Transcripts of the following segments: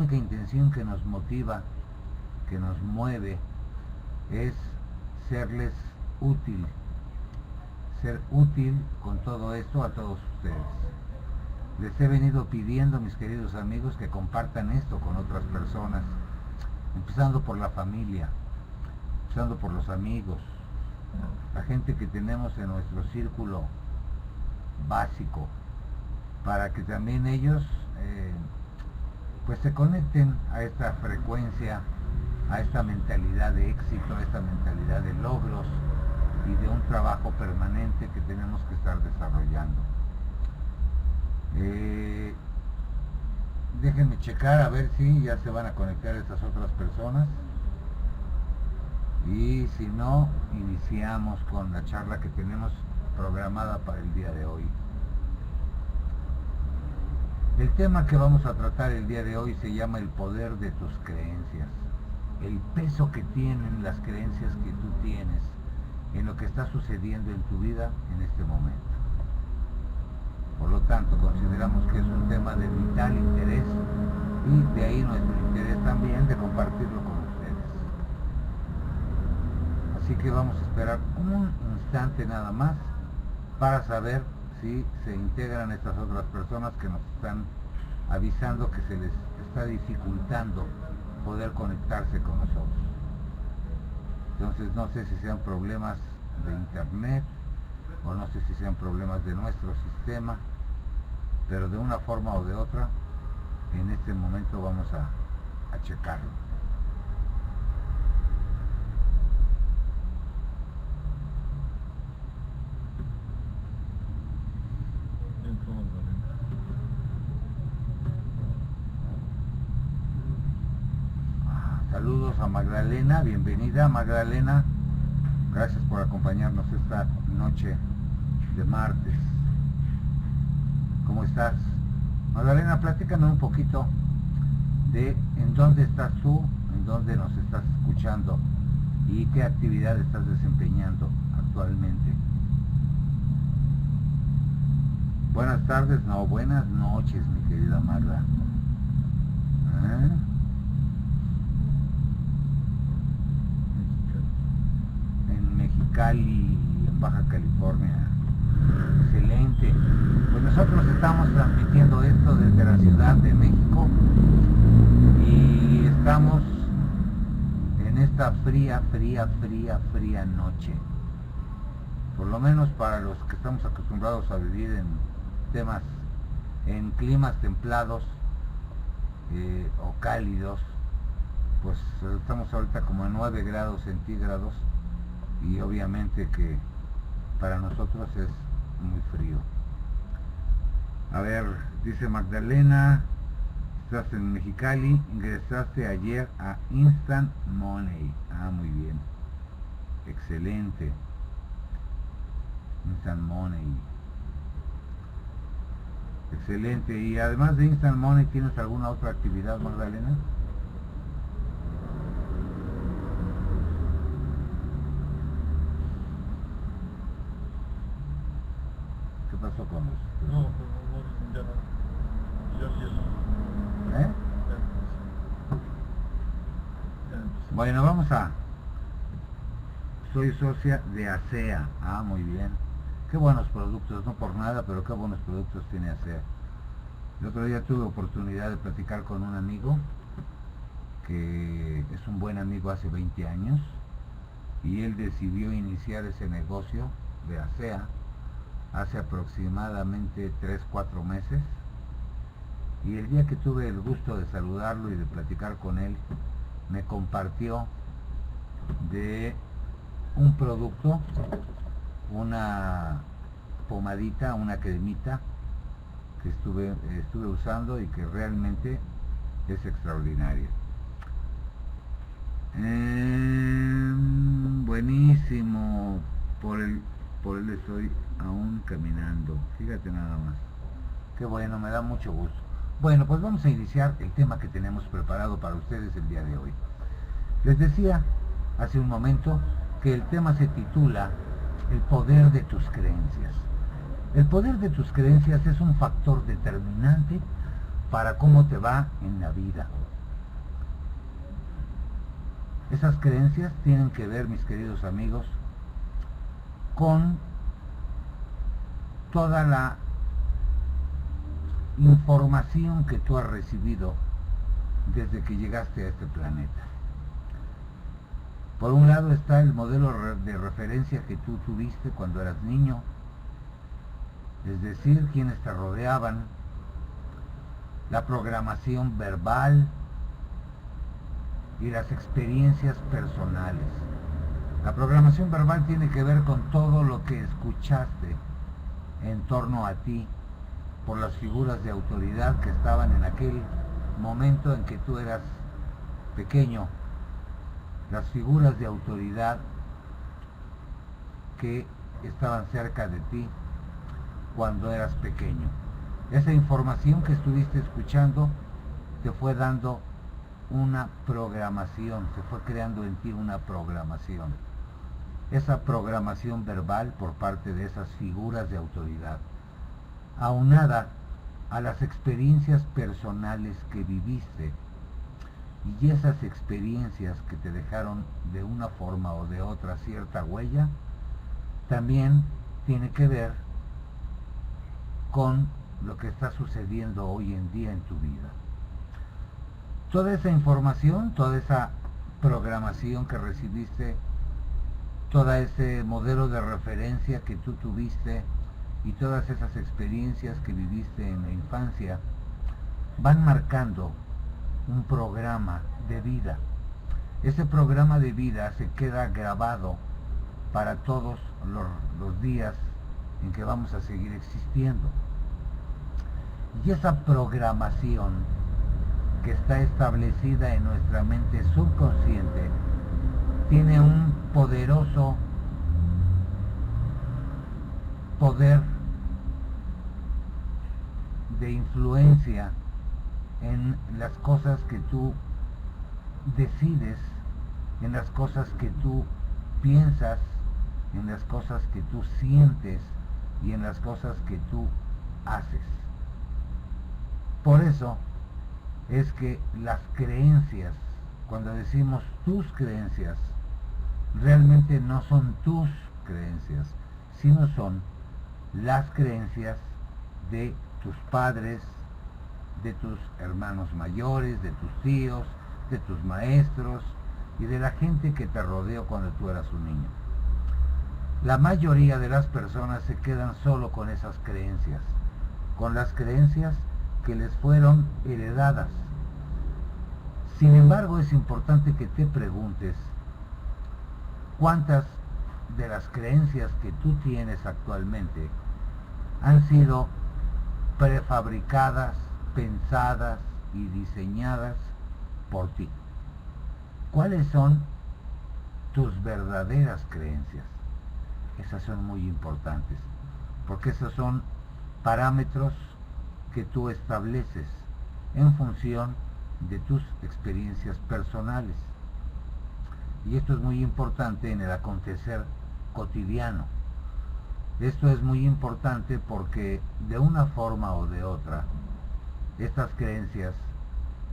única intención que nos motiva, que nos mueve, es serles útil, ser útil con todo esto a todos ustedes. Les he venido pidiendo, mis queridos amigos, que compartan esto con otras personas, empezando por la familia, empezando por los amigos, la gente que tenemos en nuestro círculo básico, para que también ellos pues se conecten a esta frecuencia, a esta mentalidad de éxito, a esta mentalidad de logros y de un trabajo permanente que tenemos que estar desarrollando. Déjenme checar a ver si ya se van a conectar estas otras personas, y si no, iniciamos con la charla que tenemos programada para el día de hoy. El tema que vamos a tratar el día de hoy se llama el poder de tus creencias, el peso que tienen las creencias que tú tienes en lo que está sucediendo en tu vida en este momento. Por lo tanto, consideramos que es un tema de vital interés, y de ahí nuestro interés también de compartirlo con ustedes. Así que vamos a esperar un instante nada más para saber si se integran estas otras personas que nos están avisando que se les está dificultando poder conectarse con nosotros. Entonces no sé si sean problemas de internet o no sé si sean problemas de nuestro sistema, pero de una forma o de otra en este momento vamos a checarlo. Saludos a Magdalena, bienvenida Magdalena, gracias por acompañarnos esta noche de martes. ¿Cómo estás? Magdalena, platícanos un poquito de en dónde estás tú, en dónde nos estás escuchando y qué actividad estás desempeñando actualmente. Buenas tardes, no, buenas noches, mi querida Magda. En Mexicali, en Baja California. Excelente. Pues nosotros estamos transmitiendo esto desde la Ciudad de México y estamos en esta fría noche. Por lo menos para los que estamos acostumbrados a vivir en climas templados o cálidos, pues estamos ahorita como a 9 grados centígrados y obviamente que para nosotros es muy frío. A ver, dice Magdalena, estás en Mexicali, ingresaste ayer a Instant Money. Ah, muy bien, excelente. Instant Money, excelente. Y además de Instant Money, ¿tienes alguna otra actividad, Magdalena? ¿Qué pasó con los? No, ya no. Ya. ¿Eh? Bueno, vamos a... Soy socia de ASEA. Ah, muy bien. Qué buenos productos, no por nada, pero qué buenos productos tiene ASEA. El otro día tuve oportunidad de platicar con un amigo que es un buen amigo hace 20 años y él decidió iniciar ese negocio de ASEA hace aproximadamente 3-4 meses, y el día que tuve el gusto de saludarlo y de platicar con él, me compartió de un producto, una pomadita, una cremita que estuve usando y que realmente es extraordinaria. Buenísimo. Por él estoy aún caminando, fíjate nada más. Qué bueno, me da mucho gusto. Bueno, pues vamos a iniciar el tema que tenemos preparado para ustedes el día de hoy. Les decía hace un momento que el tema se titula El poder de tus creencias. El poder de tus creencias es un factor determinante para cómo te va en la vida. Esas creencias tienen que ver, mis queridos amigos, con toda la información que tú has recibido desde que llegaste a este planeta. Por un lado está el modelo de referencia que tú tuviste cuando eras niño, es decir, quienes te rodeaban, la programación verbal y las experiencias personales. La programación verbal tiene que ver con todo lo que escuchaste en torno a ti por las figuras de autoridad que estaban en aquel momento en que tú eras pequeño, las figuras de autoridad que estaban cerca de ti cuando eras pequeño. Esa información que estuviste escuchando te fue dando una programación, se fue creando en ti una programación. Esa programación verbal por parte de esas figuras de autoridad, aunada a las experiencias personales que viviste y esas experiencias que te dejaron de una forma o de otra cierta huella, también tiene que ver con lo que está sucediendo hoy en día en tu vida. Toda esa información, toda esa programación que recibiste, todo ese modelo de referencia que tú tuviste y todas esas experiencias que viviste en la infancia van marcando un programa de vida. Ese programa de vida se queda grabado para todos los días en que vamos a seguir existiendo. Y esa programación que está establecida en nuestra mente subconsciente tiene un poderoso poder de influencia en las cosas que tú decides, en las cosas que tú piensas, en las cosas que tú sientes y en las cosas que tú haces. Por eso es que las creencias, cuando decimos tus creencias, realmente no son tus creencias, sino son las creencias de tus padres, de tus hermanos mayores, de tus tíos, de tus maestros y de la gente que te rodeó cuando tú eras un niño. La mayoría de las personas se quedan solo con esas creencias, con las creencias que les fueron heredadas. Sin embargo, es importante que te preguntes cuántas de las creencias que tú tienes actualmente han sido prefabricadas, pensadas y diseñadas por ti. ¿Cuáles son tus verdaderas creencias? Esas son muy importantes, porque esos son parámetros que tú estableces en función de tus experiencias personales. Y esto es muy importante en el acontecer cotidiano. Esto es muy importante porque de una forma o de otra, estas creencias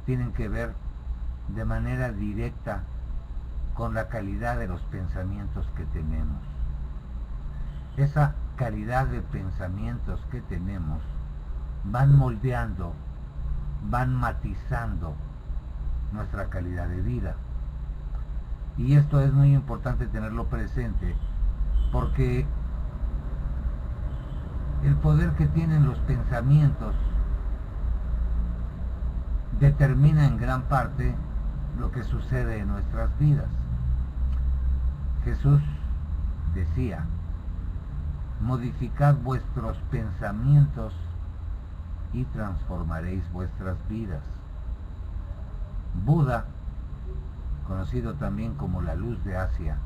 tienen que ver de manera directa con la calidad de los pensamientos que tenemos. Esa calidad de pensamientos que tenemos van moldeando, van matizando nuestra calidad de vida. Y esto es muy importante tenerlo presente porque el poder que tienen los pensamientos determina en gran parte lo que sucede en nuestras vidas. Jesús decía: modificad vuestros pensamientos y transformaréis vuestras vidas. Buda, conocido también como la luz de Asia,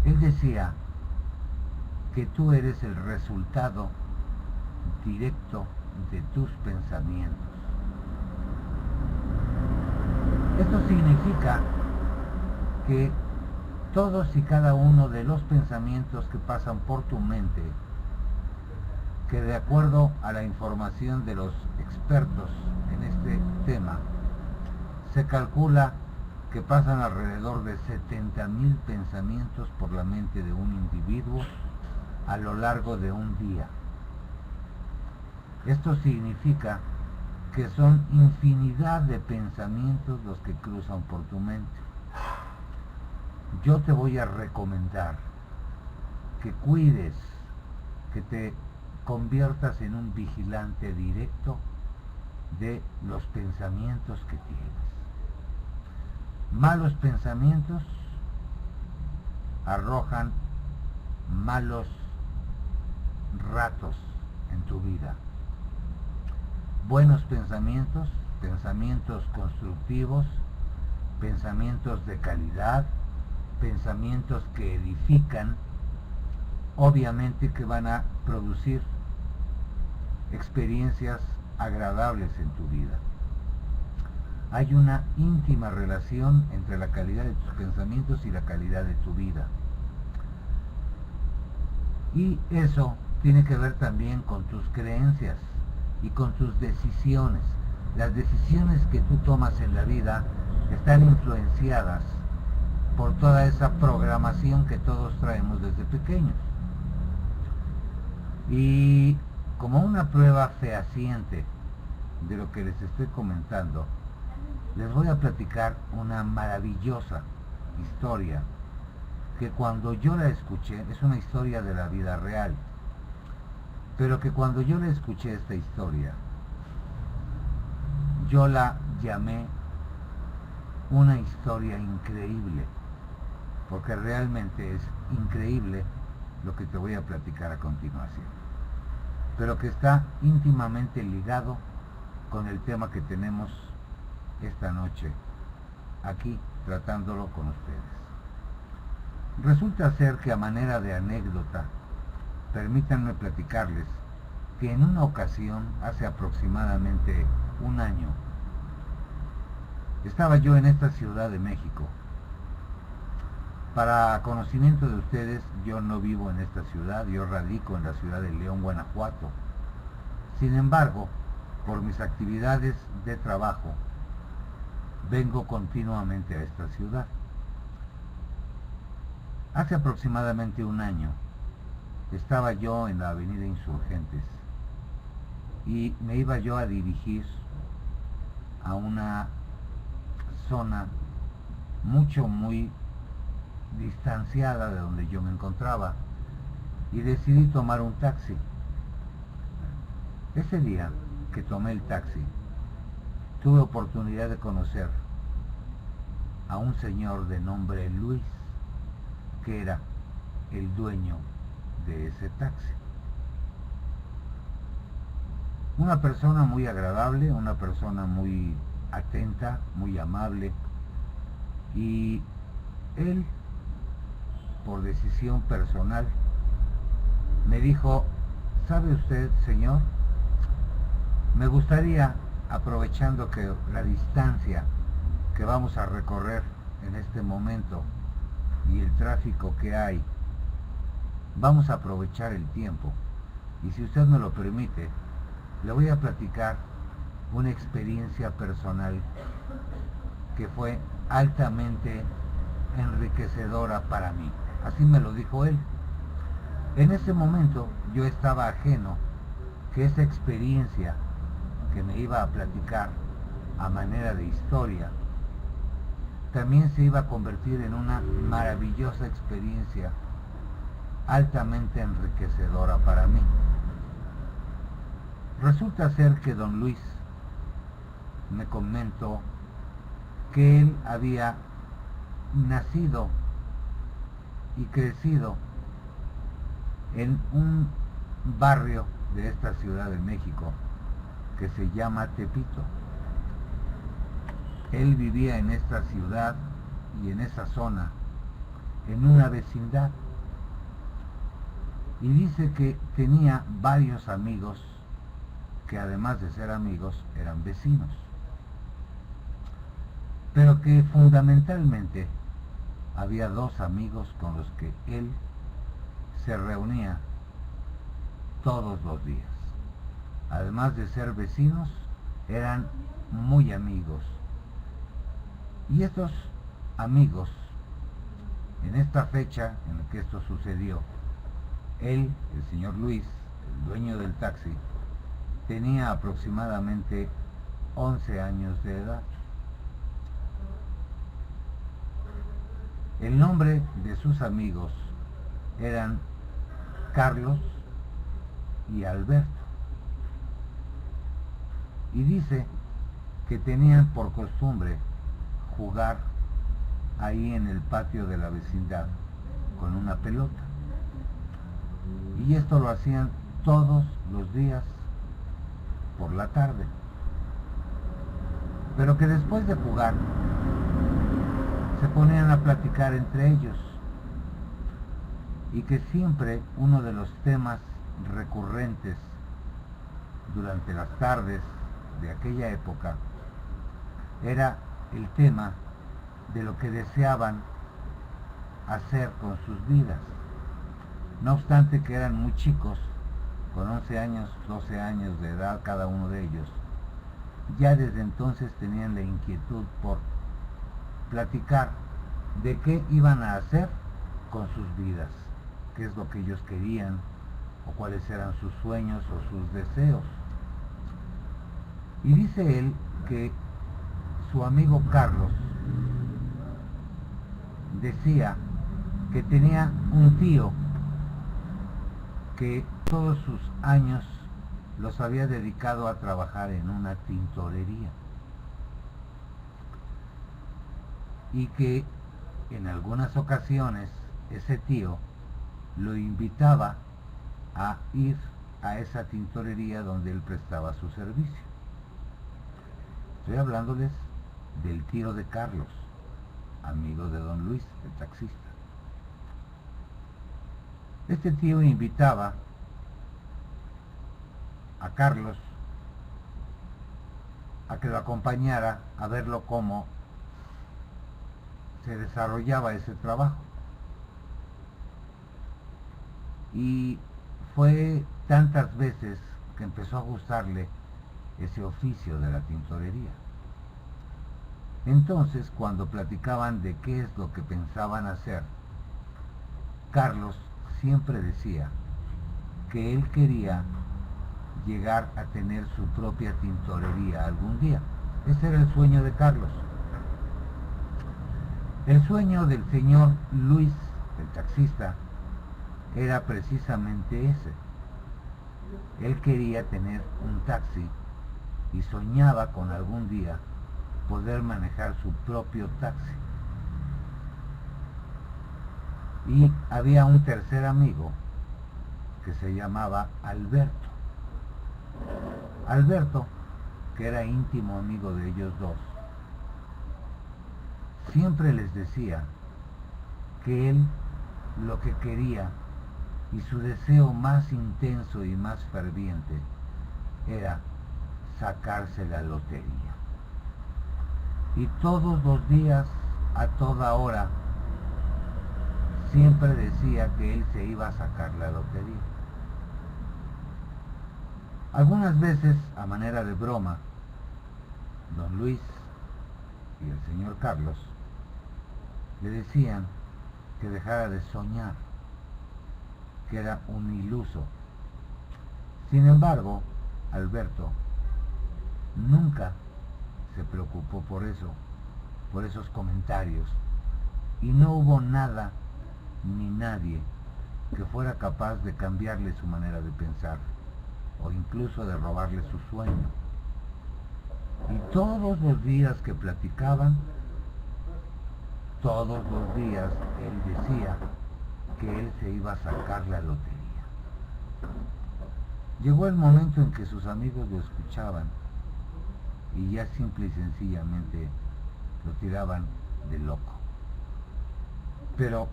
él decía que tú eres el resultado directo de tus pensamientos. Esto significa que todos y cada uno de los pensamientos que pasan por tu mente, que de acuerdo a la información de los expertos en este este tema, se calcula que pasan alrededor de 70,000 pensamientos por la mente de un individuo a lo largo de un día. Esto significa que son infinidad de pensamientos los que cruzan por tu mente. Yo te voy a recomendar que cuides, que te conviertas en un vigilante directo de los pensamientos que tienes. Malos pensamientos arrojan malos ratos en tu vida. Buenos pensamientos, pensamientos constructivos, pensamientos de calidad, pensamientos que edifican, obviamente que van a producir experiencias agradables en tu vida. Hay una íntima relación entre la calidad de tus pensamientos y la calidad de tu vida. Y eso tiene que ver también con tus creencias y con tus decisiones. Las decisiones que tú tomas en la vida están influenciadas por toda esa programación que todos traemos desde pequeños. Y como una prueba fehaciente de lo que les estoy comentando, les voy a platicar una maravillosa historia que cuando yo la escuché, es una historia de la vida real, pero que cuando yo la escuché esta historia, yo la llamé una historia increíble, porque realmente es increíble lo que te voy a platicar a continuación, pero que está íntimamente ligado con el tema que tenemos esta noche aquí tratándolo con ustedes. Resulta ser que a manera de anécdota, permítanme platicarles que en una ocasión, hace aproximadamente un año, estaba yo en esta Ciudad de México. Para conocimiento de ustedes, yo no vivo en esta ciudad, yo radico en la ciudad de León, Guanajuato. Sin embargo, por mis actividades de trabajo, vengo continuamente a esta ciudad. Hace aproximadamente un año, estaba yo en la avenida Insurgentes y me iba yo a dirigir a una zona muy distanciada de donde yo me encontraba y decidí tomar un taxi. Ese día que tomé el taxi, tuve oportunidad de conocer a un señor de nombre Luis, que era el dueño de ese taxi. Una persona muy agradable, una persona muy atenta, muy amable, y él, por decisión personal, me dijo: ¿sabe usted, señor? Me gustaría, aprovechando que la distancia que vamos a recorrer en este momento y el tráfico que hay, vamos a aprovechar el tiempo, y si usted me lo permite, le voy a platicar una experiencia personal que fue altamente enriquecedora para mí. Así me lo dijo él. En ese momento yo estaba ajeno que esa experiencia que me iba a platicar a manera de historia también se iba a convertir en una maravillosa experiencia altamente enriquecedora para mí. Resulta ser que don Luis me comentó que él había nacido y crecido en un barrio de esta Ciudad de México que se llama Tepito. Él vivía en esta ciudad y en esa zona, en una vecindad, y dice que tenía varios amigos que, además de ser amigos, eran vecinos, pero que fundamentalmente había dos amigos con los que él se reunía todos los días. Además de ser vecinos, eran muy amigos. Y estos amigos, en esta fecha en la que esto sucedió, él, el señor Luis, el dueño del taxi, tenía aproximadamente 11 años de edad. El nombre de sus amigos eran Carlos y Alberto. Y dice que tenían por costumbre jugar ahí en el patio de la vecindad con una pelota. Y esto lo hacían todos los días por la tarde. Pero que después de jugar se ponían a platicar entre ellos y que siempre uno de los temas recurrentes durante las tardes de aquella época era el tema de lo que deseaban hacer con sus vidas. No obstante que eran muy chicos, con 11 años, 12 años de edad cada uno de ellos, ya desde entonces tenían la inquietud por platicar de qué iban a hacer con sus vidas, qué es lo que ellos querían o cuáles eran sus sueños o sus deseos. Y dice él que su amigo Carlos decía que tenía un tío que todos sus años los había dedicado a trabajar en una tintorería y que en algunas ocasiones ese tío lo invitaba a ir a esa tintorería donde él prestaba su servicio. Estoy hablándoles del tío de Carlos, amigo de don Luis, el taxista. Este tío invitaba a Carlos a que lo acompañara a verlo cómo se desarrollaba ese trabajo. Y fue tantas veces que empezó a gustarle ese oficio de la tintorería. Entonces, cuando platicaban de qué es lo que pensaban hacer, Carlos siempre decía que él quería llegar a tener su propia tintorería algún día. Ese era el sueño de Carlos. El sueño del señor Luis, el taxista, era precisamente ese. Él quería tener un taxi y soñaba con algún día poder manejar su propio taxi. Y había un tercer amigo que se llamaba Alberto. Alberto, que era íntimo amigo de ellos dos, siempre les decía que él lo que quería y su deseo más intenso y más ferviente era sacarse la lotería. Y todos los días, a toda hora, siempre decía que él se iba a sacar la lotería. Algunas veces, a manera de broma, don Luis y el señor Carlos le decían que dejara de soñar, que era un iluso. Sin embargo, Alberto nunca se preocupó por eso, por esos comentarios, y no hubo nada ni nadie que fuera capaz de cambiarle su manera de pensar o incluso de robarle su sueño. Y todos los días que platicaban, todos los días él decía que él se iba a sacar la lotería. Llegó el momento en que sus amigos lo escuchaban y ya simple y sencillamente lo tiraban de loco. Pero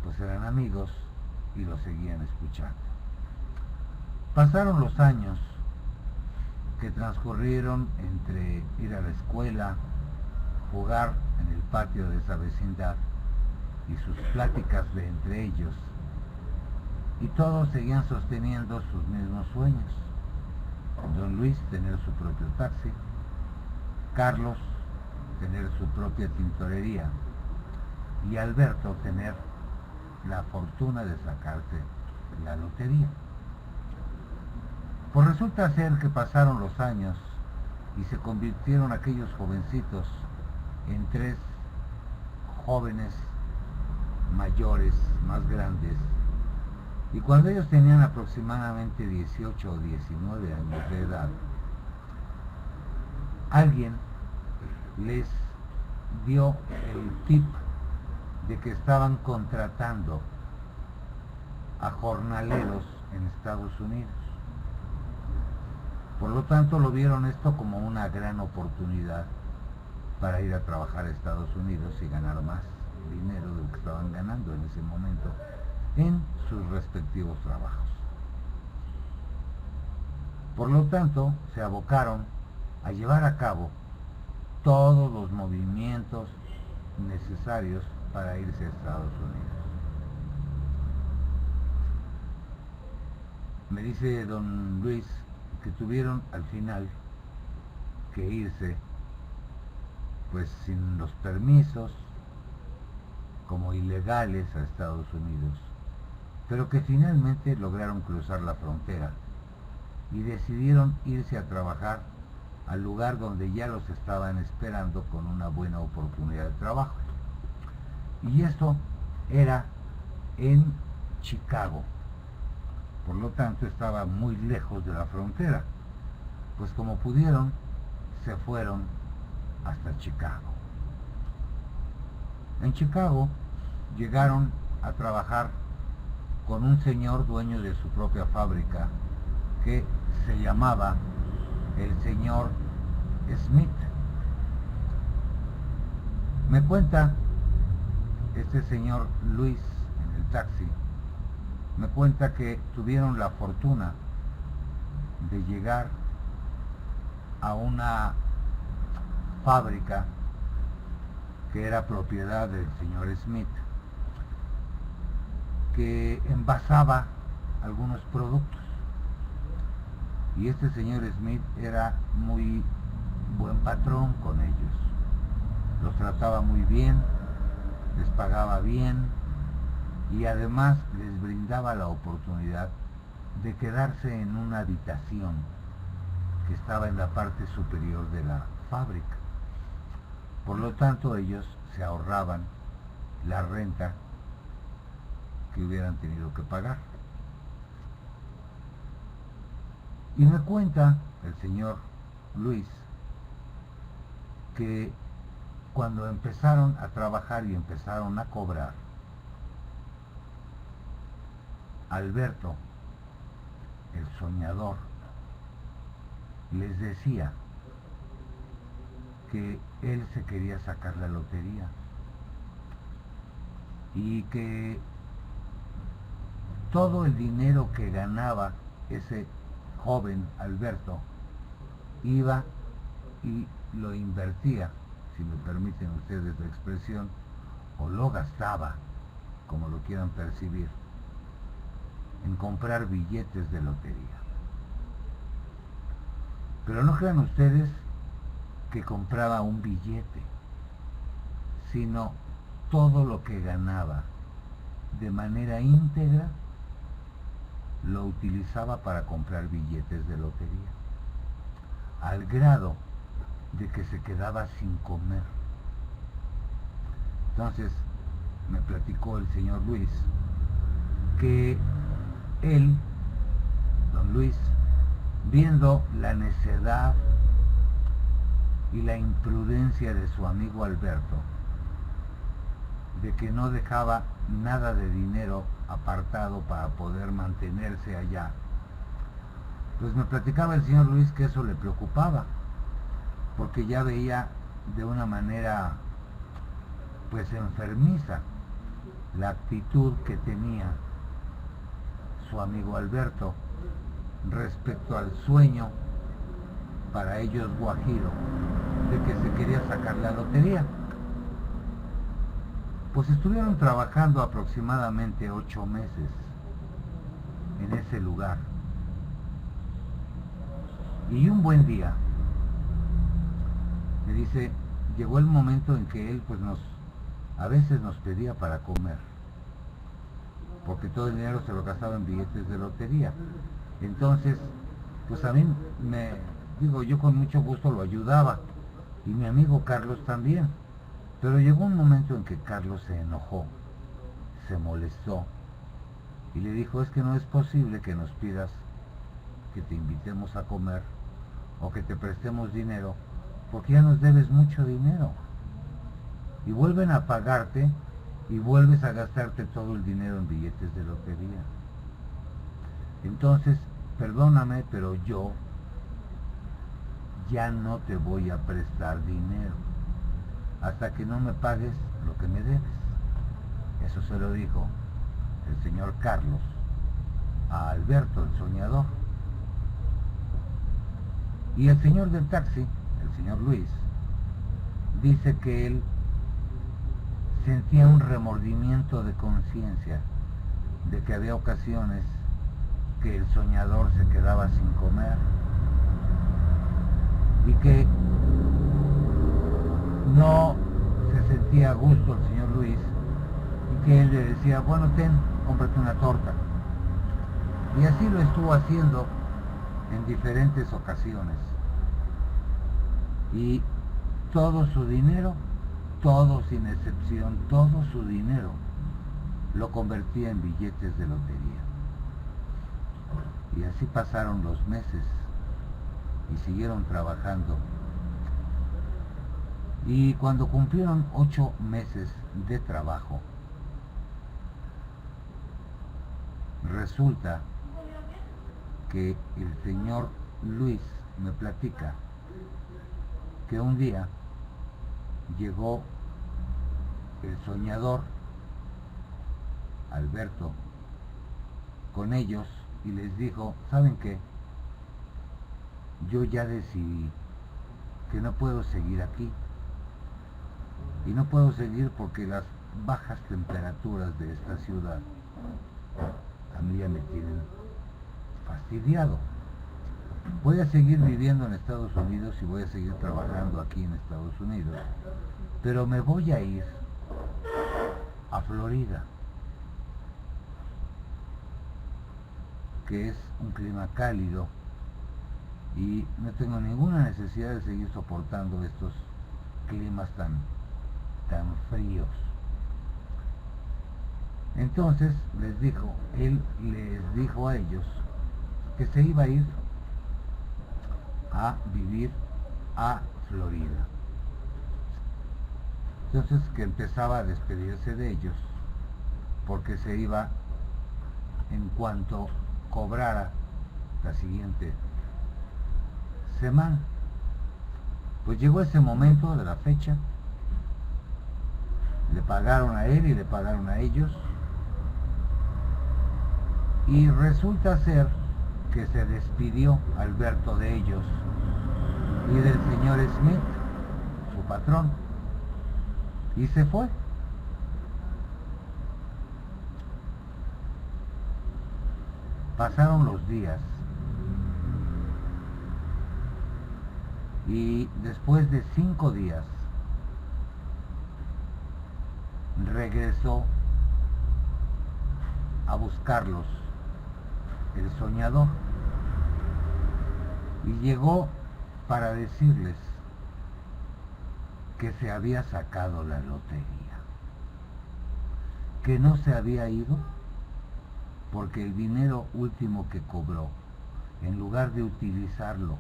pues eran amigos y lo seguían escuchando. Pasaron los años que transcurrieron entre ir a la escuela, jugar en el patio de esa vecindad y sus pláticas de entre ellos, y todos seguían sosteniendo sus mismos sueños. Don Luis tener su propio taxi, Carlos tener su propia tintorería y Alberto tener la fortuna de sacarse la lotería. Pues resulta ser que pasaron los años y se convirtieron aquellos jovencitos en tres jóvenes mayores, más grandes, y cuando ellos tenían aproximadamente 18 o 19 años de edad, alguien les dio el tip de que estaban contratando a jornaleros en Estados Unidos. Por lo tanto, lo vieron esto como una gran oportunidad para ir a trabajar a Estados Unidos y ganar más dinero de lo que estaban ganando en ese momento en sus respectivos trabajos. Por lo tanto, se abocaron a llevar a cabo todos los movimientos necesarios para irse a Estados Unidos. Me dice don Luis que tuvieron al final que irse pues sin los permisos, como ilegales a Estados Unidos, pero que finalmente lograron cruzar la frontera y decidieron irse a trabajar al lugar donde ya los estaban esperando con una buena oportunidad de trabajo. Y esto era en Chicago. Por lo tanto, estaba muy lejos de la frontera. Pues como pudieron, se fueron hasta Chicago. En Chicago llegaron a trabajar con un señor dueño de su propia fábrica que se llamaba el señor Smith. Me cuenta este señor Luis en el taxi, me cuenta que tuvieron la fortuna de llegar a una fábrica que era propiedad del señor Smith, que envasaba algunos productos. Y este señor Smith era muy buen patrón con ellos. Los trataba muy bien, les pagaba bien y además les brindaba la oportunidad de quedarse en una habitación que estaba en la parte superior de la fábrica. Por lo tanto, ellos se ahorraban la renta que hubieran tenido que pagar. Y me cuenta el señor Luis que cuando empezaron a trabajar y empezaron a cobrar, Alberto, el soñador, les decía que él se quería sacar la lotería y que todo el dinero que ganaba ese joven Alberto iba y lo invertía, si me permiten ustedes la expresión, o lo gastaba, como lo quieran percibir, en comprar billetes de lotería. Pero no crean ustedes que compraba un billete, sino todo lo que ganaba de manera íntegra lo utilizaba para comprar billetes de lotería, al grado de que se quedaba sin comer. Entonces me platicó el señor Luis que él, don Luis, viendo la necedad y la imprudencia de su amigo Alberto, de que no dejaba nada de dinero apartado para poder mantenerse allá, pues me platicaba el señor Luis que eso le preocupaba, porque ya veía de una manera pues enfermiza la actitud que tenía su amigo Alberto respecto al sueño, para ellos guajiro, de que se quería sacar la lotería. Pues estuvieron trabajando aproximadamente 8 meses en ese lugar. Y un buen día, me dice, llegó el momento en que él pues a veces nos pedía para comer, porque todo el dinero se lo gastaba en billetes de lotería. Entonces, pues a mí yo con mucho gusto lo ayudaba, y mi amigo Carlos también. Pero llegó un momento en que Carlos se enojó, se molestó, y le dijo, es que no es posible que nos pidas que te invitemos a comer o que te prestemos dinero, porque ya nos debes mucho dinero. Y vuelven a pagarte y vuelves a gastarte todo el dinero en billetes de lotería. Entonces, perdóname, pero yo ya no te voy a prestar dinero hasta que no me pagues lo que me debes. Eso se lo dijo el señor Carlos a Alberto, el soñador. Y el señor del taxi, el señor Luis, dice que él sentía un remordimiento de conciencia de que había ocasiones que el soñador se quedaba sin comer y que no se sentía a gusto el señor Luis y que él le decía, bueno, cómprate una torta. Y así lo estuvo haciendo en diferentes ocasiones. Y todo su dinero, todo sin excepción, todo su dinero lo convertía en billetes de lotería. Y así pasaron los meses y siguieron trabajando. Y cuando cumplieron 8 meses de trabajo, resulta que el señor Luis me platica que un día llegó el soñador, Alberto, con ellos y les dijo, ¿saben qué? Yo ya decidí que no puedo seguir aquí. Y no puedo seguir porque las bajas temperaturas de esta ciudad a mí ya me tienen fastidiado. Voy a seguir viviendo en Estados Unidos y voy a seguir trabajando aquí en Estados Unidos, pero me voy a ir a Florida, que es un clima cálido y no tengo ninguna necesidad de seguir soportando estos climas tan fríos. Entonces él les dijo a ellos que se iba a ir a vivir a Florida. Entonces que empezaba a despedirse de ellos porque se iba en cuanto cobrara la siguiente semana. Pues llegó ese momento de la fecha, le pagaron a él y le pagaron a ellos, y resulta ser que se despidió Alberto de ellos y del señor Smith, su patrón, y se fue. Pasaron los días y después de 5 días regresó a buscarlos el soñador y llegó para decirles que se había sacado la lotería, que no se había ido porque el dinero último que cobró, en lugar de utilizarlo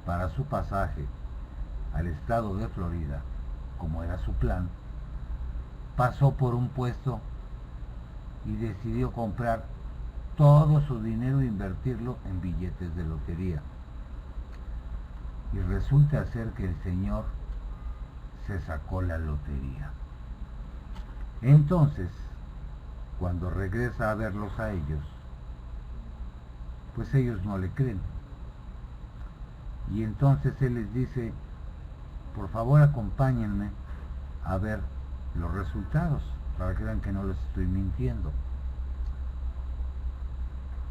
para su pasaje al estado de Florida, como era su plan, pasó por un puesto y decidió comprar todo su dinero e invertirlo en billetes de lotería. Y resulta ser que el señor se sacó la lotería. Entonces, cuando regresa a verlos a ellos, pues ellos no le creen. Y entonces él les dice, por favor acompáñenme a ver los resultados, para que vean que no les estoy mintiendo.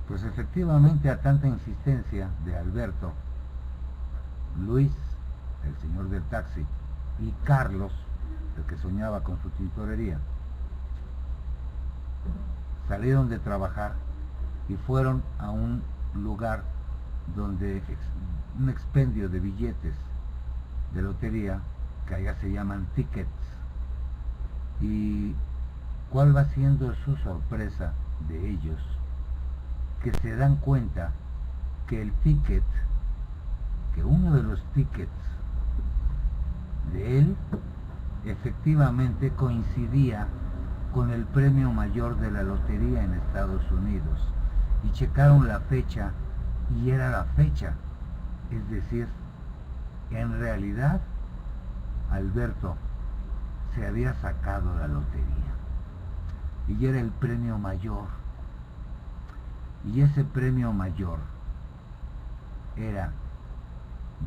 Pues efectivamente, a tanta insistencia de Alberto, Luis el señor del taxi, y Carlos, el que soñaba con su tintorería, salieron de trabajar y fueron a un lugar donde un expendio de billetes de lotería, que allá se llaman tickets. Y cuál va siendo su sorpresa de ellos, que se dan cuenta que el ticket, que uno de los tickets de él efectivamente coincidía con el premio mayor de la lotería en Estados Unidos, y checaron la fecha y era la fecha, es decir, en realidad Alberto se había sacado la lotería y era el premio mayor, y ese premio mayor era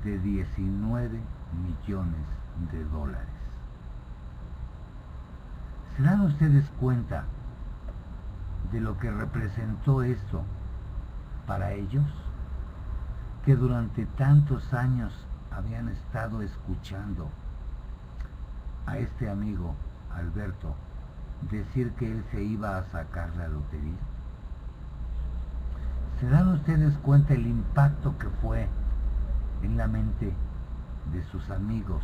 de 19 millones de dólares. ¿Se dan ustedes cuenta de lo que representó esto para ellos? Que durante tantos años habían estado escuchando a este amigo Alberto decir que él se iba a sacar la lotería. ¿Se dan ustedes cuenta el impacto que fue en la mente de sus amigos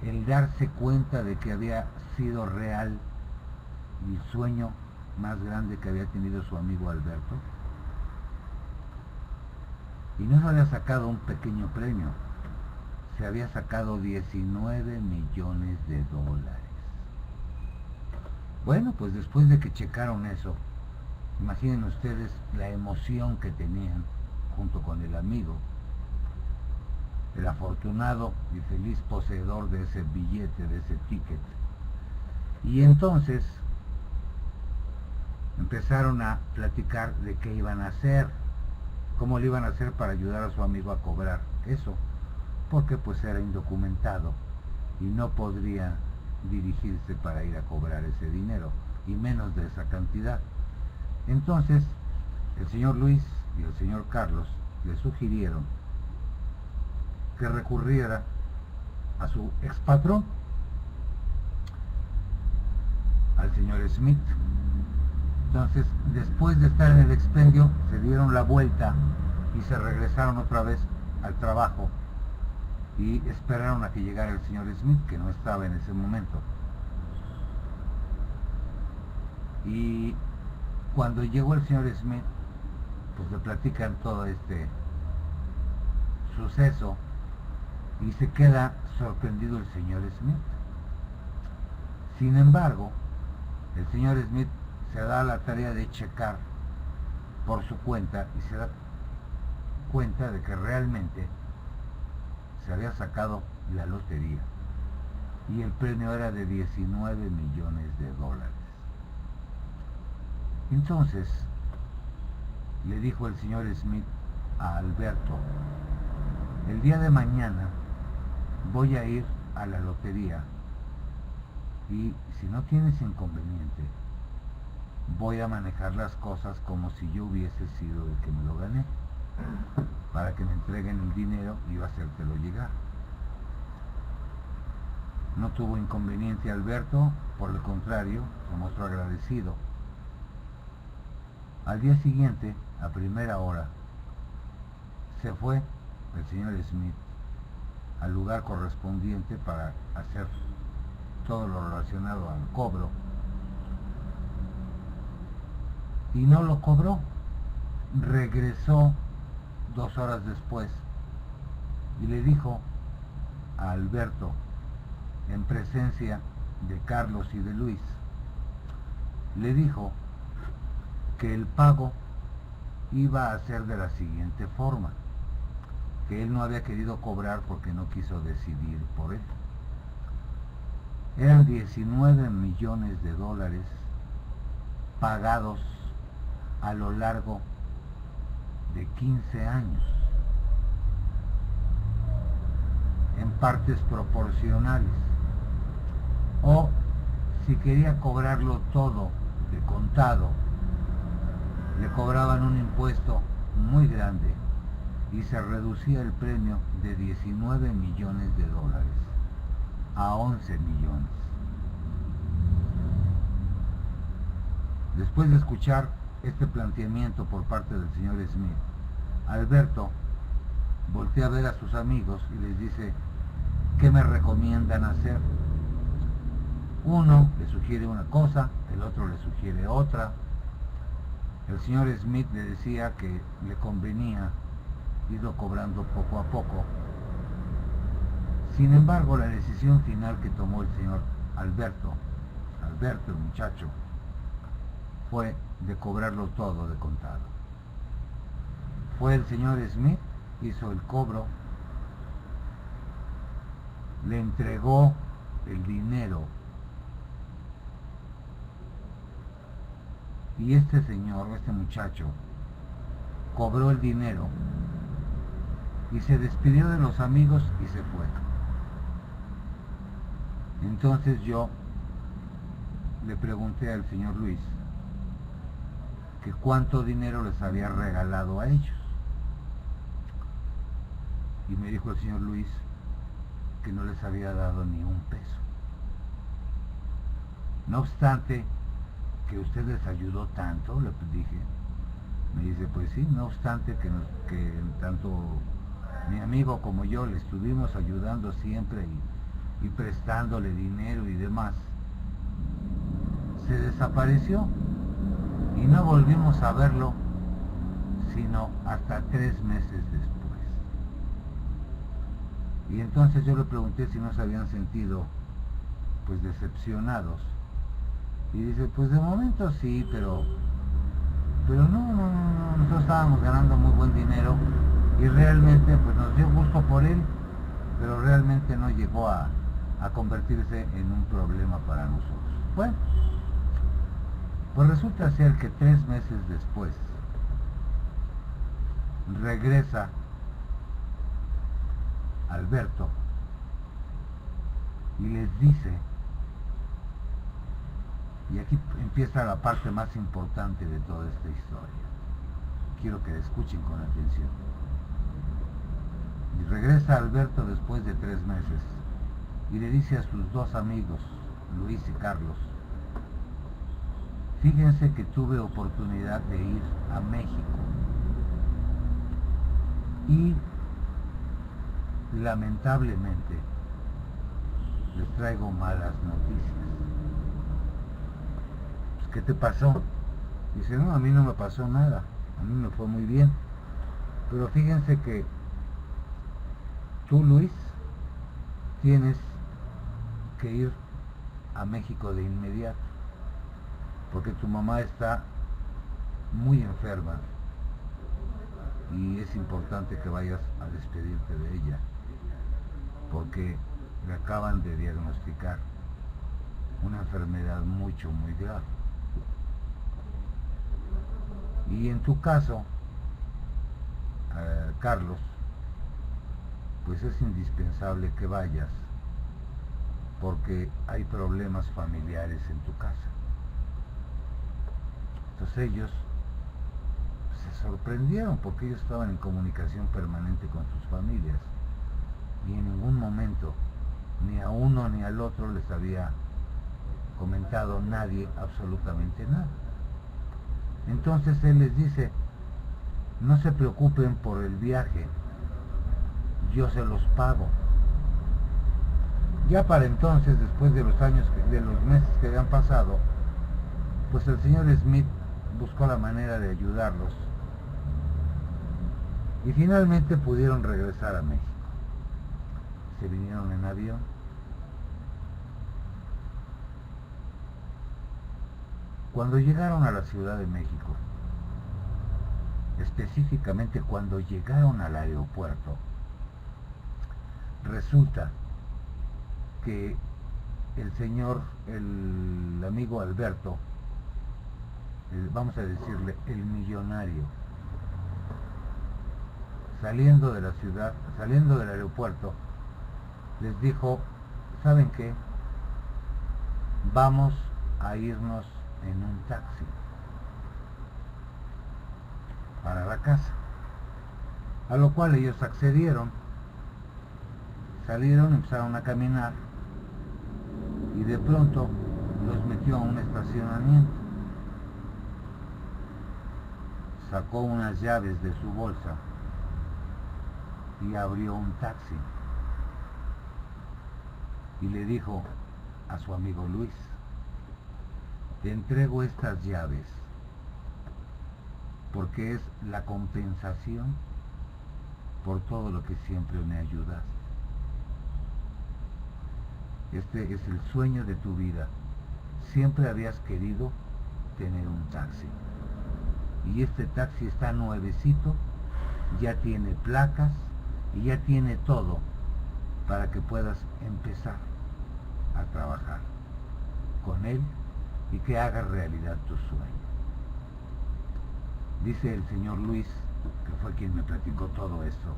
el darse cuenta de que había sido real el sueño más grande que había tenido su amigo Alberto? Y no se había sacado un pequeño premio, se había sacado 19 millones de dólares. Bueno, pues después de que checaron eso, imaginen ustedes la emoción que tenían junto con el amigo, el afortunado y feliz poseedor de ese billete, de ese ticket. Y entonces empezaron a platicar de qué iban a hacer, cómo le iban a hacer para ayudar a su amigo a cobrar eso, porque pues era indocumentado y no podría dirigirse para ir a cobrar ese dinero, y menos de esa cantidad. Entonces el señor Luis y el señor Carlos le sugirieron que recurriera a su expatrón, al señor Smith. Entonces, después de estar en el expendio, se dieron la vuelta y se regresaron otra vez al trabajo y esperaron a que llegara el señor Smith, que no estaba en ese momento. Y cuando llegó el señor Smith, pues le platican todo este suceso y se queda sorprendido el señor Smith. Sin embargo, el señor Smith se da a la tarea de checar por su cuenta y se da cuenta de que realmente se había sacado la lotería y el premio era de 19 millones de dólares. Entonces le dijo el señor Smith a Alberto: el día de mañana voy a ir a la lotería y si no tienes inconveniente, voy a manejar las cosas como si yo hubiese sido el que me lo gané, para que me entreguen el dinero y yo hacértelo llegar. No tuvo inconveniente Alberto, por el contrario, se mostró agradecido. Al día siguiente, a primera hora, se fue el señor Smith al lugar correspondiente para hacer todo lo relacionado al cobro, y no lo cobró. Regresó 2 horas después y le dijo a Alberto, en presencia de Carlos y de Luis, le dijo que el pago iba a ser de la siguiente forma, que él no había querido cobrar porque no quiso decidir por él. Eran 19 millones de dólares pagados a lo largo de 15 años, en partes proporcionales, o si quería cobrarlo todo de contado, le cobraban un impuesto muy grande y se reducía el premio de 19 millones de dólares a 11 millones. Después de escuchar este planteamiento por parte del señor Smith, Alberto voltea a ver a sus amigos y les dice: ¿qué me recomiendan hacer? Uno le sugiere una cosa, el otro le sugiere otra. El señor Smith le decía que le convenía irlo cobrando poco a poco. Sin embargo, la decisión final que tomó el señor Alberto el muchacho, fue de cobrarlo todo de contado. Fue el señor Smith, hizo el cobro, le entregó el dinero y este señor, este muchacho, cobró el dinero y se despidió de los amigos y se fue. Entonces yo le pregunté al señor Luis que cuánto dinero les había regalado a ellos. Y me dijo el señor Luis que no les había dado ni un peso. No obstante que usted les ayudó tanto, le dije. Me dice: pues sí, no obstante que tanto mi amigo como yo le estuvimos ayudando siempre y prestándole dinero y demás, se desapareció y no volvimos a verlo sino hasta 3 meses después. Y entonces yo le pregunté si no se habían sentido pues decepcionados, y dice: pues de momento sí, pero no, nosotros estábamos ganando muy buen dinero y realmente pues nos dio gusto por él, pero realmente no llegó a convertirse en un problema para nosotros. Bueno, pues resulta ser que 3 meses después regresa Alberto y les dice, y aquí empieza la parte más importante de toda esta historia, quiero que escuchen con atención. Y regresa Alberto después de 3 meses y le dice a sus 2 amigos, Luis y Carlos: fíjense que tuve oportunidad de ir a México y lamentablemente les traigo malas noticias. Pues, ¿qué te pasó? Dice: no, a mí no me pasó nada, a mí me fue muy bien, pero fíjense que tú, Luis, tienes que ir a México de inmediato, porque tu mamá está muy enferma y es importante que vayas a despedirte de ella, porque le acaban de diagnosticar una enfermedad muy grave. Y en tu caso, Carlos, pues es indispensable que vayas, porque hay problemas familiares en tu casa. Entonces ellos se sorprendieron, porque ellos estaban en comunicación permanente con sus familias y en ningún momento ni a uno ni al otro les había comentado nadie absolutamente nada. Entonces él les dice: no se preocupen por el viaje, yo se los pago. Ya para entonces, después de los meses que habían pasado, pues el señor Smith buscó la manera de ayudarlos y finalmente pudieron regresar a México. Se vinieron en avión. Cuando llegaron a la Ciudad de México, específicamente cuando llegaron al aeropuerto, resulta que el amigo Alberto, vamos a decirle el millonario, saliendo de la ciudad, saliendo del aeropuerto, les dijo: ¿saben qué? Vamos a irnos en un taxi para la casa. A lo cual ellos accedieron, salieron, empezaron a caminar y de pronto los metió a un estacionamiento. Sacó unas llaves de su bolsa y abrió un taxi. Y le dijo a su amigo Luis: te entrego estas llaves porque es la compensación por todo lo que siempre me ayudaste. Este es el sueño de tu vida. Siempre habías querido tener un taxi. Y este taxi está nuevecito, ya tiene placas y ya tiene todo para que puedas empezar a trabajar con él y que hagas realidad tu sueño. Dice el señor Luis, que fue quien me platicó todo esto,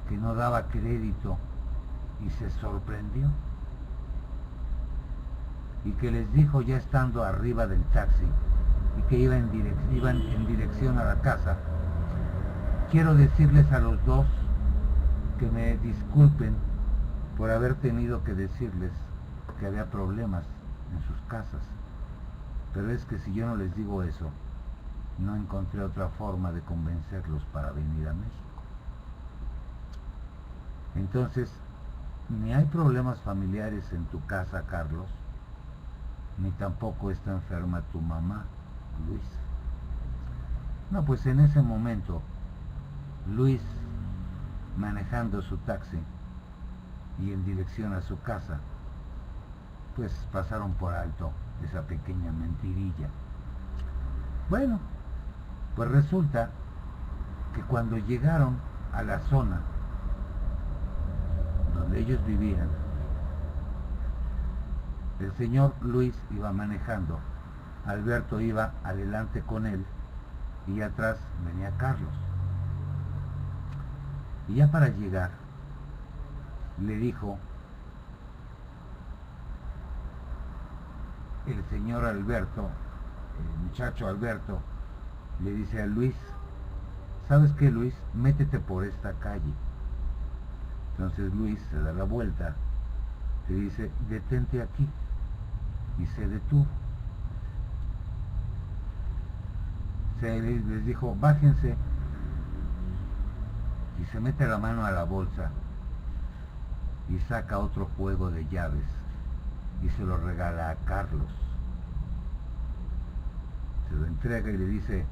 que no daba crédito y se sorprendió. Y que les dijo ya estando arriba del taxi y que iban en dirección a la casa: quiero decirles a los dos que me disculpen por haber tenido que decirles que había problemas en sus casas, pero es que si yo no les digo eso, no encontré otra forma de convencerlos para venir a México. Entonces, ni hay problemas familiares en tu casa, Carlos, ni tampoco está enferma tu mamá, Luis. No, pues en ese momento, Luis, manejando su taxi y en dirección a su casa, pues pasaron por alto esa pequeña mentirilla. Bueno, pues resulta que cuando llegaron a la zona donde ellos vivían, el señor Luis iba manejando, Alberto iba adelante con él y atrás venía Carlos. Y ya para llegar, le dijo el señor Alberto, el muchacho Alberto, le dice a Luis: ¿sabes qué, Luis? Métete por esta calle. Entonces Luis se da la vuelta y dice: detente aquí. Y se detuvo. Les dijo: bájense. Y se mete la mano a la bolsa y saca otro juego de llaves y se lo regala a Carlos. Se lo entrega y le dice: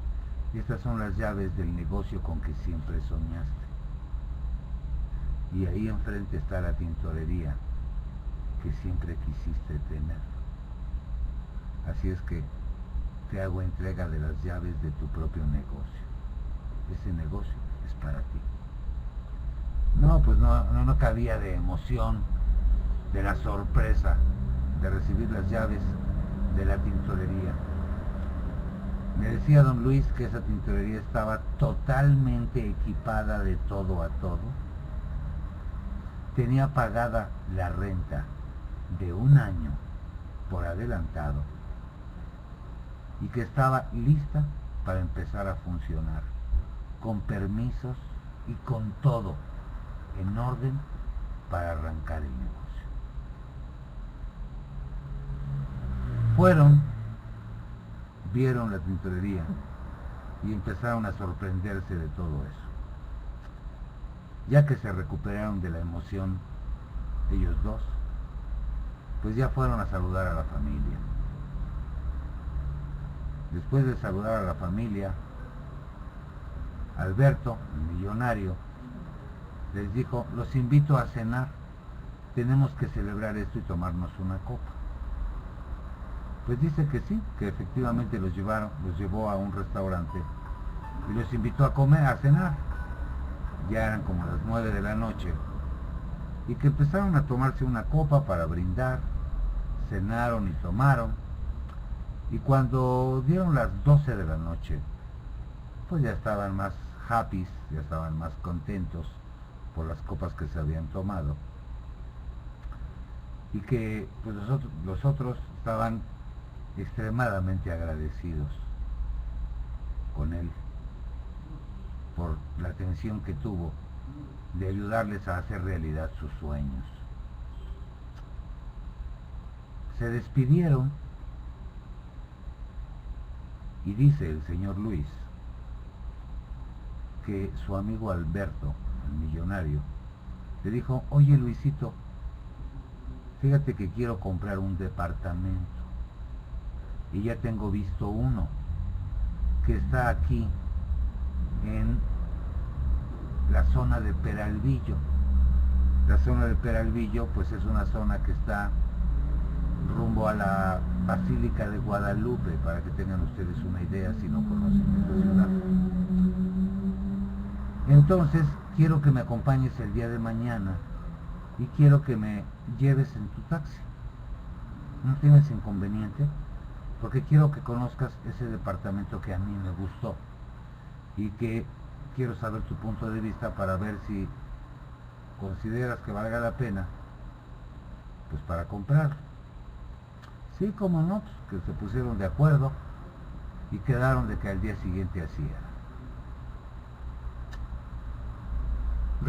estas son las llaves del negocio con que siempre soñaste. Y ahí enfrente está la tintorería que siempre quisiste tener. Así es que te hago entrega de las llaves de tu propio negocio. Ese negocio es para ti. No, pues no cabía de emoción, de la sorpresa de recibir las llaves de la tintorería. Me decía don Luis que esa tintorería estaba totalmente equipada de todo a todo. Tenía pagada la renta de un año por adelantado y que estaba lista para empezar a funcionar, con permisos y con todo en orden para arrancar el negocio. Fueron, vieron la tintorería y empezaron a sorprenderse de todo eso. Ya que se recuperaron de la emoción ellos dos, pues ya fueron a saludar a la familia. Después de saludar a la familia, Alberto, el millonario, les dijo: los invito a cenar, tenemos que celebrar esto y tomarnos una copa. Pues dice que sí, que efectivamente los llevó a un restaurante y los invitó a comer, a cenar. Ya eran como las 9 de la noche y que empezaron a tomarse una copa para brindar, cenaron y tomaron, y cuando dieron las 12 de la noche, pues ya estaban más happy, ya estaban más contentos por las copas que se habían tomado, y que pues los otros estaban extremadamente agradecidos con él. por la atención que tuvo de ayudarles a hacer realidad sus sueños. Se despidieron y dice el señor Luis que su amigo Alberto, el millonario, le dijo: oye Luisito, fíjate que quiero comprar un departamento y ya tengo visto uno que está aquí en la zona de Peralvillo. La zona de Peralvillo pues es una zona que está rumbo a la Basílica de Guadalupe, para que tengan ustedes una idea si no conocen esta ciudad. Entonces quiero que me acompañes el día de mañana y quiero que me lleves en tu taxi. ¿No tienes inconveniente? Porque quiero que conozcas ese departamento que a mí me gustó y que quiero saber tu punto de vista para ver si consideras que valga la pena pues para comprarlo. Sí, como no, pues que se pusieron de acuerdo y quedaron de que al día siguiente así era.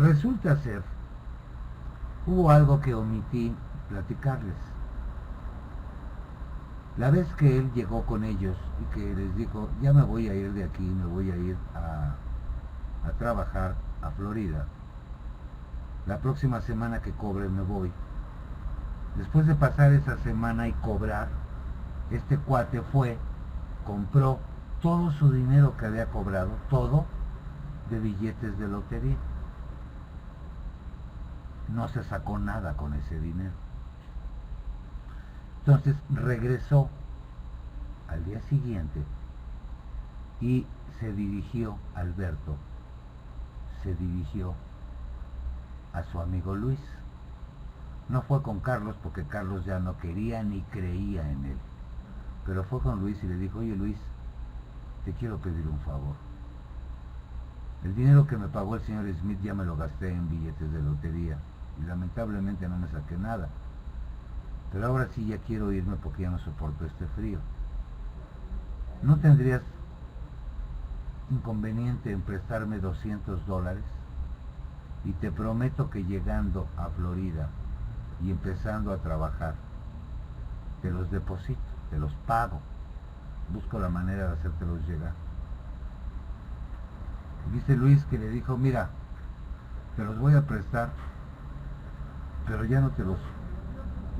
Resulta ser, hubo algo que omití platicarles. La vez que él llegó con ellos y que les dijo: ya me voy a ir de aquí, me voy a ir a trabajar a Florida, la próxima semana que cobre me voy. Después de pasar esa semana y cobrar, este cuate fue, compró todo su dinero que había cobrado, todo, de billetes de lotería. No se sacó nada con ese dinero. Entonces regresó al día siguiente y se dirigió, Alberto, se dirigió a su amigo Luis. No fue con Carlos porque Carlos ya no quería ni creía en él, pero fue con Luis y le dijo: oye Luis, te quiero pedir un favor. El dinero que me pagó el señor Smith ya me lo gasté en billetes de lotería y lamentablemente no me saqué nada, pero ahora sí ya quiero irme porque ya no soporto este frío. ¿No tendrías inconveniente en prestarme $200? Y te prometo que llegando a Florida y empezando a trabajar, te los deposito, te los pago, busco la manera de hacértelos llegar. Dice Luis que le dijo: mira, te los voy a prestar, pero ya no te los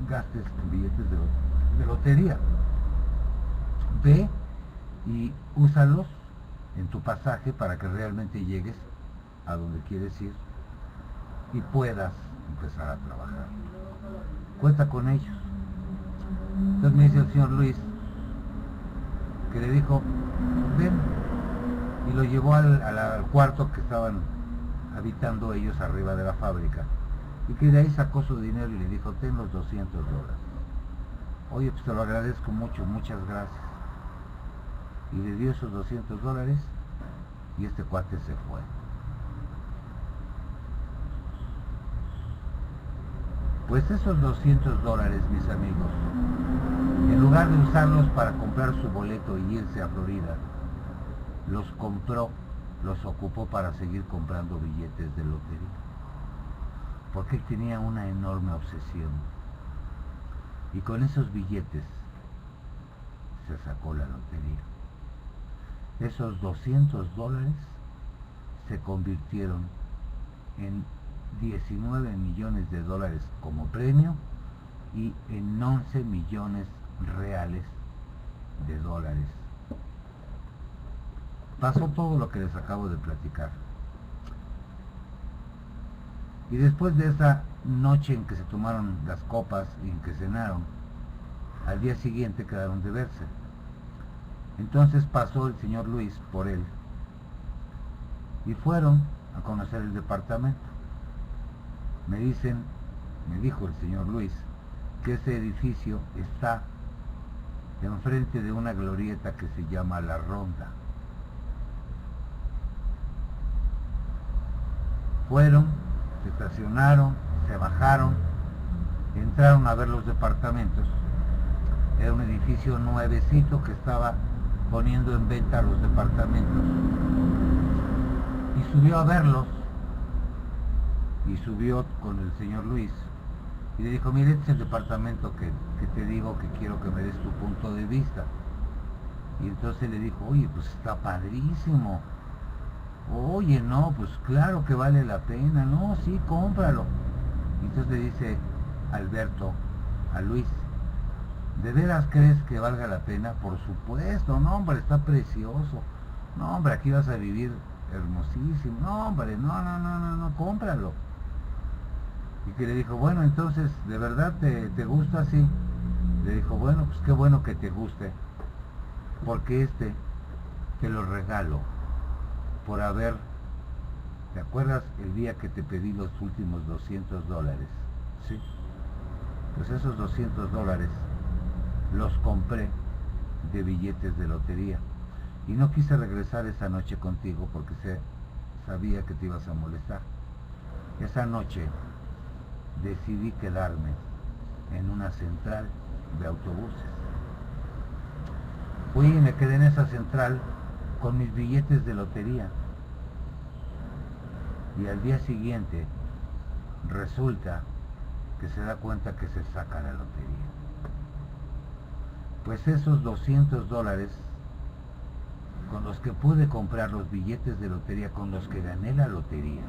gastes en billetes de lotería. Ve y úsalos en tu pasaje para que realmente llegues a donde quieres ir y puedas empezar a trabajar. Cuenta con ellos. Entonces me dice el señor Luis que le dijo: ven, y lo llevó al cuarto que estaban habitando ellos arriba de la fábrica, y que de ahí sacó su dinero y le dijo: ten los $200. Oye, pues te lo agradezco mucho, muchas gracias. Y le dio esos $200 y este cuate se fue. Pues esos $200, mis amigos, en lugar de usarlos para comprar su boleto y irse a Florida, los compró, los ocupó para seguir comprando billetes de lotería. Porque él tenía una enorme obsesión. Y con esos billetes se sacó la lotería. Esos $200 se convirtieron en $19 millones como premio y en 11 millones reales de dólares. Pasó todo lo que les acabo de platicar. Y después de esa noche en que se tomaron las copas y en que cenaron, al día siguiente quedaron de verse. Entonces pasó el señor Luis por él y fueron a conocer el departamento. Me dijo el señor Luis que ese edificio está enfrente de una glorieta que se llama La Ronda. Fueron, se estacionaron, se bajaron, entraron a ver los departamentos. Era un edificio nuevecito que estaba poniendo en venta los departamentos. y subió a verlos, y subió con el señor Luis, y le dijo, mire, este es el departamento que te digo que quiero que me des tu punto de vista. Y entonces le dijo, oye, pues está padrísimo. Oye, no, pues claro que vale la pena. No, sí, cómpralo. Y entonces le dice Alberto a Luis, ¿de veras crees que valga la pena? Por supuesto, no, hombre, está precioso. No, hombre, aquí vas a vivir hermosísimo. No, hombre, no, cómpralo. Y que le dijo, bueno, entonces, ¿de verdad te gusta así? Le dijo, bueno, pues qué bueno que te guste, porque este te lo regalo por haber, ¿te acuerdas el día que te pedí los últimos $200? Sí. Pues esos $200 los compré de billetes de lotería. Y no quise regresar esa noche contigo porque sabía que te ibas a molestar. Esa noche decidí quedarme en una central de autobuses. Fui y me quedé en esa central con mis billetes de lotería. Y al día siguiente resulta que se da cuenta que se saca la lotería. Pues esos $200 con los que pude comprar los billetes de lotería, con los que gané la lotería,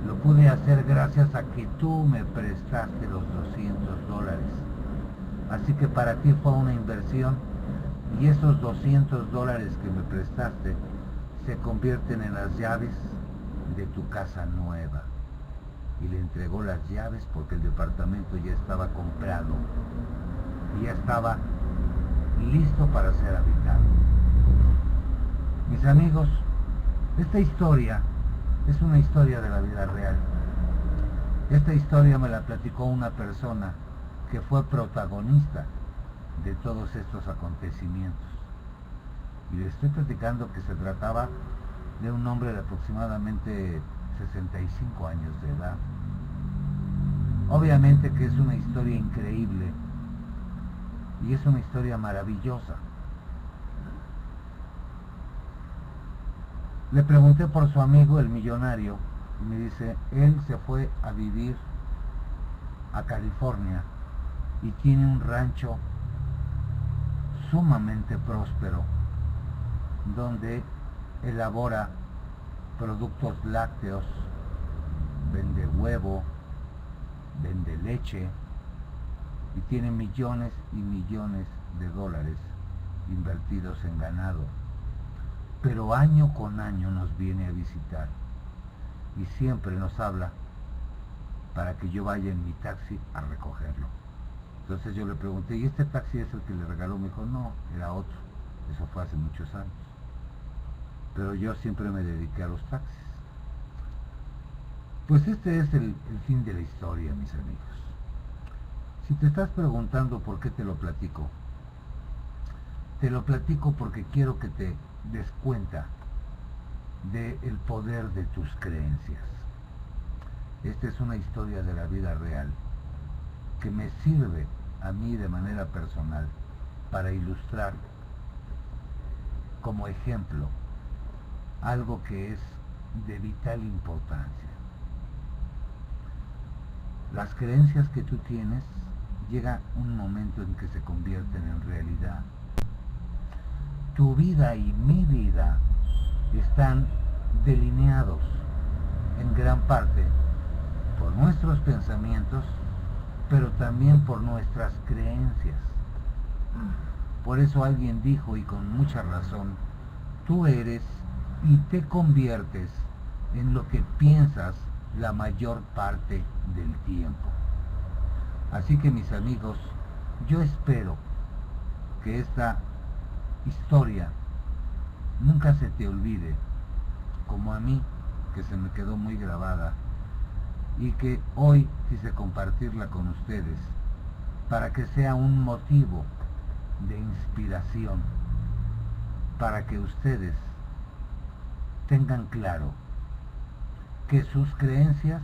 lo pude hacer gracias a que tú me prestaste los $200. Así que para ti fue una inversión, y esos $200 que me prestaste se convierten en las llaves de tu casa nueva. Y le entregó las llaves porque el departamento ya estaba comprado y ya estaba listo para ser habitado. Mis amigos, esta historia es una historia de la vida real. Esta historia me la platicó una persona que fue protagonista de todos estos acontecimientos. Y le estoy platicando que se trataba de un hombre de aproximadamente 65 años de edad. Obviamente que es una historia increíble y es una historia maravillosa. Le pregunté por su amigo, el millonario, y me dice, él se fue a vivir a California y tiene un rancho sumamente próspero donde elabora productos lácteos, vende huevo, vende leche y tiene millones y millones de dólares invertidos en ganado. Pero año con año nos viene a visitar y siempre nos habla para que yo vaya en mi taxi a recogerlo. Entonces yo le pregunté, ¿y este taxi es el que le regaló? Me dijo, no, era otro. Eso fue hace muchos años. Pero yo siempre me dediqué a los taxis. Pues este es el fin de la historia, mis amigos. Si te estás preguntando por qué te lo platico porque quiero que te des cuenta del poder de tus creencias. Esta es una historia de la vida real que me sirve a mí de manera personal para ilustrar como ejemplo algo que es de vital importancia. Las creencias que tú tienes, llega un momento en que se convierten en realidad. Tu vida y mi vida están delineados en gran parte por nuestros pensamientos, pero también por nuestras creencias. Por eso alguien dijo, y con mucha razón, tú eres y te conviertes en lo que piensas la mayor parte del tiempo. Así que, mis amigos, yo espero que esta historia nunca se te olvide, como a mí, que se me quedó muy grabada, y que hoy quise compartirla con ustedes para que sea un motivo de inspiración, para que ustedes tengan claro que sus creencias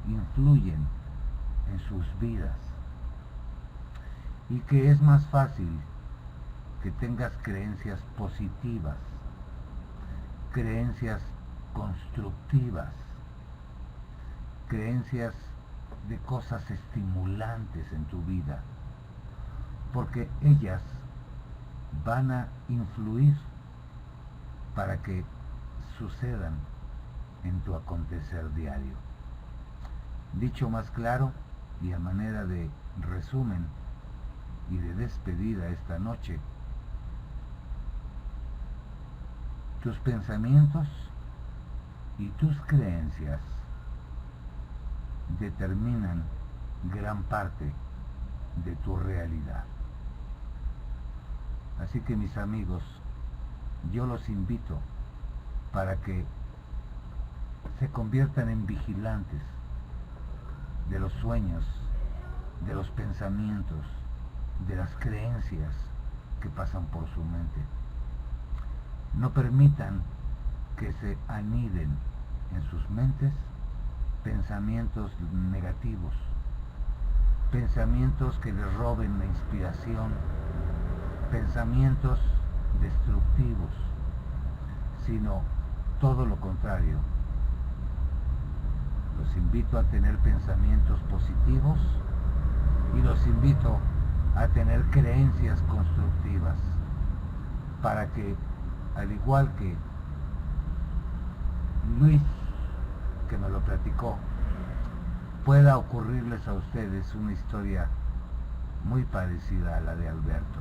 influyen en sus vidas y que es más fácil que tengas creencias positivas creencias constructivas, creencias de cosas estimulantes en tu vida, porque ellas van a influir para que sucedan en tu acontecer diario. Dicho más claro y a manera de resumen y de despedida esta noche, tus pensamientos y tus creencias determinan gran parte de tu realidad. Así que mis amigos, yo los invito para que se conviertan en vigilantes de los sueños, de los pensamientos, de las creencias que pasan por su mente. No permitan que se aniden en sus mentes pensamientos negativos, pensamientos que les roben la inspiración, pensamientos destructivos, sino todo lo contrario. Los invito a tener pensamientos positivos y los invito a tener creencias constructivas para que, al igual que Luis, que me lo platicó, pueda ocurrirles a ustedes una historia muy parecida a la de Alberto,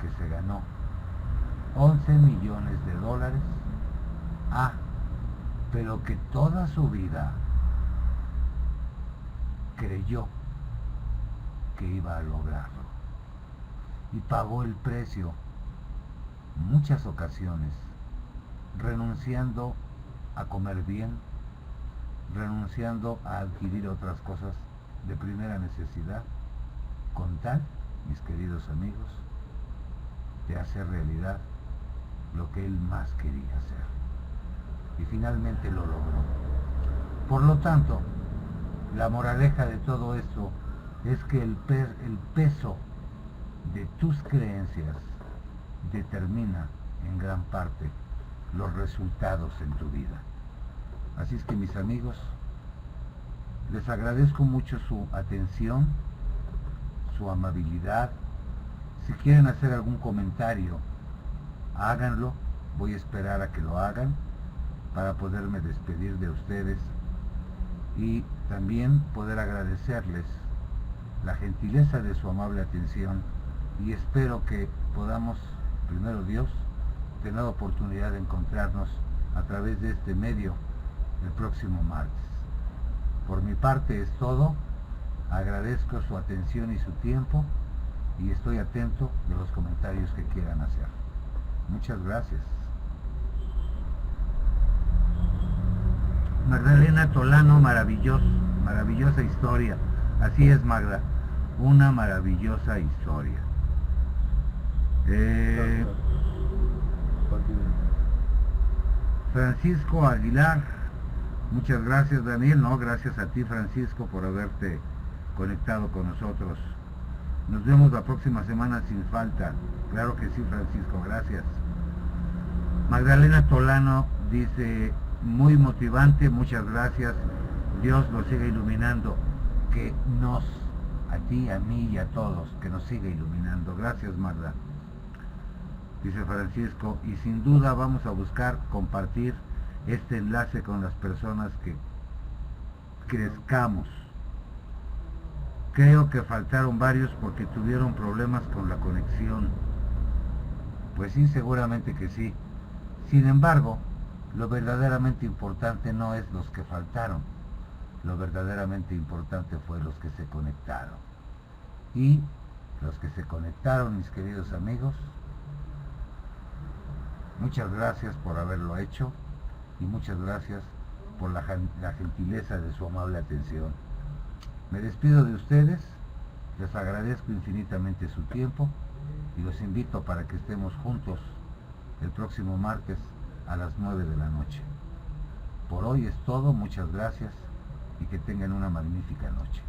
que se ganó 11 millones de dólares, pero que toda su vida creyó que iba a lograrlo y pagó el precio muchas ocasiones, renunciando a comer bien, renunciando a adquirir otras cosas de primera necesidad, con tal, mis queridos amigos, de hacer realidad lo que él más quería hacer. Y finalmente lo logró. Por lo tanto, la moraleja de todo esto es que el peso de tus creencias determina en gran parte los resultados en tu vida. Así es que, mis amigos, les agradezco mucho su atención, su amabilidad. Si quieren hacer algún comentario, háganlo. Voy a esperar a que lo hagan para poderme despedir de ustedes y también poder agradecerles la gentileza de su amable atención, y espero que podamos, primero Dios, tener la oportunidad de encontrarnos a través de este medio el próximo martes. Por mi parte es todo. Agradezco su atención y su tiempo y estoy atento de los comentarios que quieran hacer. Muchas gracias. Magdalena Tolano, maravillosa historia. Así es, Magda, una maravillosa historia. Francisco Aguilar, muchas gracias, Daniel. No, gracias a ti, Francisco, por haberte conectado con nosotros. Nos vemos la próxima semana sin falta. Claro que sí, Francisco, gracias. Magdalena Tolano dice, muy motivante, muchas gracias. Dios nos siga iluminando, que a ti, a mí y a todos, que nos siga iluminando. Gracias, Magda. Dice Francisco, y sin duda vamos a buscar compartir este enlace con las personas que crezcamos. Creo que faltaron varios porque tuvieron problemas con la conexión. Pues sí, seguramente que sí. Sin embargo, lo verdaderamente importante no es los que faltaron. Lo verdaderamente importante fue los que se conectaron. Y los que se conectaron, mis queridos amigos, muchas gracias por haberlo hecho y muchas gracias por la gentileza de su amable atención. Me despido de ustedes, les agradezco infinitamente su tiempo y los invito para que estemos juntos el próximo martes a las 9 de la noche. Por hoy es todo, muchas gracias y que tengan una magnífica noche.